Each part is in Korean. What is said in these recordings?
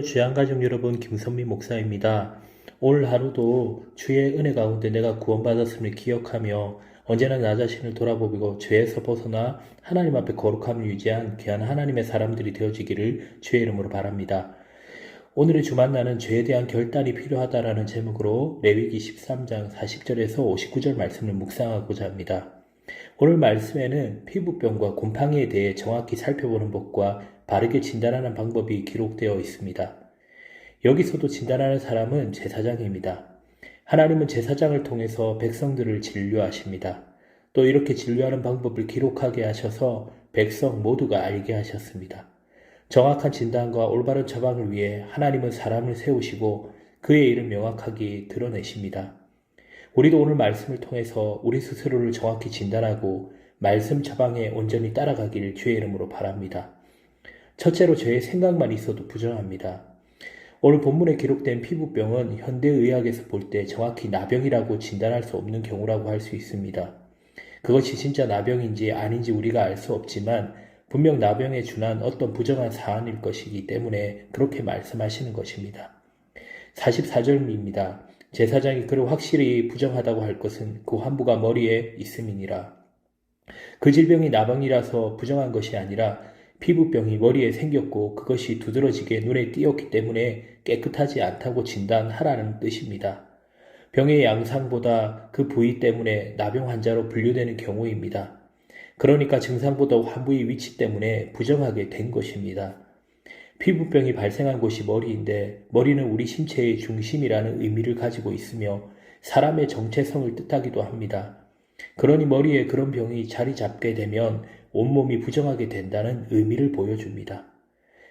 주양가족 여러분, 김선미 목사입니다. 오늘 하루도 주의 은혜 가운데 내가 구원받았음을 기억하며 언제나 나 자신을 돌아보고 죄에서 벗어나 하나님 앞에 거룩함을 유지한 귀한 하나님의 사람들이 되어지기를 주의 이름으로 바랍니다. 오늘의 주만나는 죄에 대한 결단이 필요하다라는 제목으로 레위기 13장 40절에서 59절 말씀을 묵상하고자 합니다. 오늘 말씀에는 피부병과 곰팡이에 대해 정확히 살펴보는 법과 바르게 진단하는 방법이 기록되어 있습니다. 여기서도 진단하는 사람은 제사장입니다. 하나님은 제사장을 통해서 백성들을 진료하십니다. 또 이렇게 진료하는 방법을 기록하게 하셔서 백성 모두가 알게 하셨습니다. 정확한 진단과 올바른 처방을 위해 하나님은 사람을 세우시고 그의 일을 명확하게 드러내십니다. 우리도 오늘 말씀을 통해서 우리 스스로를 정확히 진단하고 말씀 처방에 온전히 따라가기를 주의 이름으로 바랍니다. 첫째로 죄의 생각만 있어도 부정합니다. 오늘 본문에 기록된 피부병은 현대의학에서 볼 때 정확히 나병이라고 진단할 수 없는 경우라고 할 수 있습니다. 그것이 진짜 나병인지 아닌지 우리가 알 수 없지만 분명 나병에 준한 어떤 부정한 사안일 것이기 때문에 그렇게 말씀하시는 것입니다. 44절입니다. 제사장이 그를 확실히 부정하다고 할 것은 그 환부가 머리에 있음이니라. 그 질병이 나병이라서 부정한 것이 아니라 피부병이 머리에 생겼고 그것이 두드러지게 눈에 띄었기 때문에 깨끗하지 않다고 진단하라는 뜻입니다. 병의 양상보다 그 부위 때문에 나병 환자로 분류되는 경우입니다. 그러니까 증상보다 환부의 위치 때문에 부정하게 된 것입니다. 피부병이 발생한 곳이 머리인데 머리는 우리 신체의 중심이라는 의미를 가지고 있으며 사람의 정체성을 뜻하기도 합니다. 그러니 머리에 그런 병이 자리 잡게 되면 온몸이 부정하게 된다는 의미를 보여줍니다.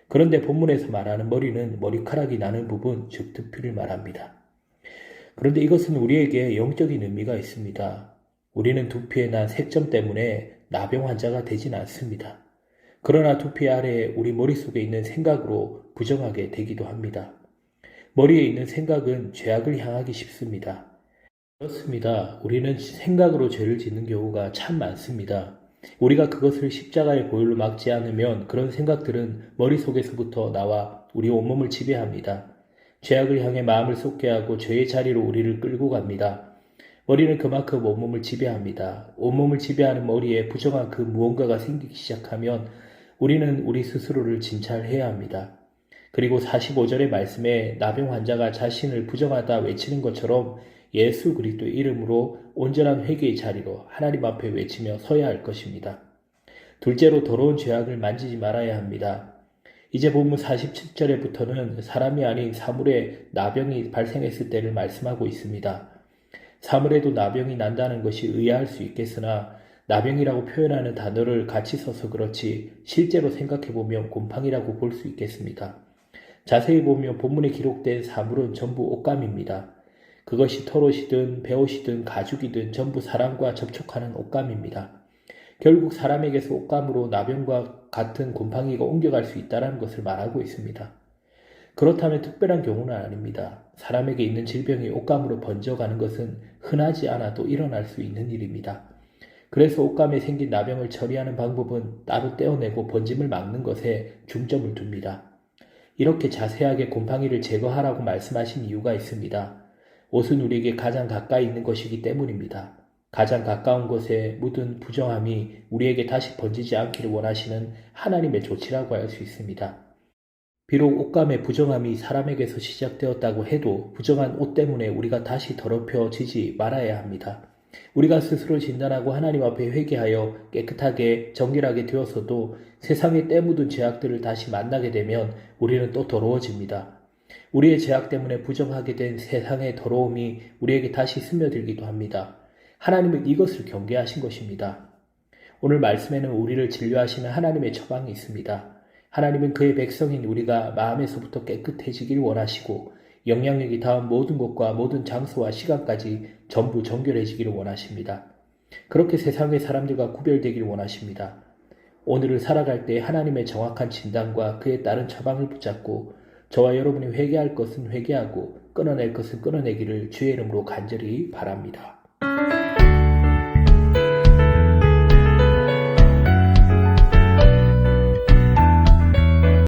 그런데 본문에서 말하는 머리는 머리카락이 나는 부분, 즉 두피를 말합니다. 그런데 이것은 우리에게 영적인 의미가 있습니다. 우리는 두피에 난 색점 때문에 나병 환자가 되진 않습니다. 그러나 두피 아래에 우리 머릿속에 있는 생각으로 부정하게 되기도 합니다. 머리에 있는 생각은 죄악을 향하기 쉽습니다. 그렇습니다. 우리는 생각으로 죄를 짓는 경우가 참 많습니다. 우리가 그것을 십자가의 보혈로 막지 않으면 그런 생각들은 머릿속에서부터 나와 우리 온몸을 지배합니다. 죄악을 향해 마음을 쏟게 하고 죄의 자리로 우리를 끌고 갑니다. 머리는 그만큼 온몸을 지배합니다. 온몸을 지배하는 머리에 부정한 그 무언가가 생기기 시작하면 우리는 우리 스스로를 진찰해야 합니다. 그리고 45절의 말씀에 나병 환자가 자신을 부정하다 외치는 것처럼 예수 그리스도의 이름으로 온전한 회개의 자리로 하나님 앞에 외치며 서야 할 것입니다. 둘째로 더러운 죄악을 만지지 말아야 합니다. 이제 본문 47절에부터는 사람이 아닌 사물에 나병이 발생했을 때를 말씀하고 있습니다. 사물에도 나병이 난다는 것이 의아할 수 있겠으나 나병이라고 표현하는 단어를 같이 써서 그렇지 실제로 생각해보면 곰팡이라고 볼 수 있겠습니다. 자세히 보면 본문에 기록된 사물은 전부 옷감입니다. 그것이 털옷이든 베옷이든 가죽이든 전부 사람과 접촉하는 옷감입니다. 결국 사람에게서 옷감으로 나병과 같은 곰팡이가 옮겨갈 수 있다는 것을 말하고 있습니다. 그렇다면 특별한 경우는 아닙니다. 사람에게 있는 질병이 옷감으로 번져가는 것은 흔하지 않아도 일어날 수 있는 일입니다. 그래서 옷감에 생긴 나병을 처리하는 방법은 따로 떼어내고 번짐을 막는 것에 중점을 둡니다. 이렇게 자세하게 곰팡이를 제거하라고 말씀하신 이유가 있습니다. 옷은 우리에게 가장 가까이 있는 것이기 때문입니다. 가장 가까운 곳에 묻은 부정함이 우리에게 다시 번지지 않기를 원하시는 하나님의 조치라고 할 수 있습니다. 비록 옷감의 부정함이 사람에게서 시작되었다고 해도 부정한 옷 때문에 우리가 다시 더럽혀지지 말아야 합니다. 우리가 스스로 진단하고 하나님 앞에 회개하여 깨끗하게 정결하게 되어서도 세상에 때묻은 죄악들을 다시 만나게 되면 우리는 또 더러워집니다. 우리의 죄악 때문에 부정하게 된 세상의 더러움이 우리에게 다시 스며들기도 합니다. 하나님은 이것을 경계하신 것입니다. 오늘 말씀에는 우리를 진료하시는 하나님의 처방이 있습니다. 하나님은 그의 백성인 우리가 마음에서부터 깨끗해지길 원하시고 영향력이 닿은 모든 곳과 모든 장소와 시간까지 전부 정결해지기를 원하십니다. 그렇게 세상의 사람들과 구별되기를 원하십니다. 오늘을 살아갈 때 하나님의 정확한 진단과 그에 따른 처방을 붙잡고 저와 여러분이 회개할 것은 회개하고 끊어낼 것은 끊어내기를 주의 이름으로 간절히 바랍니다.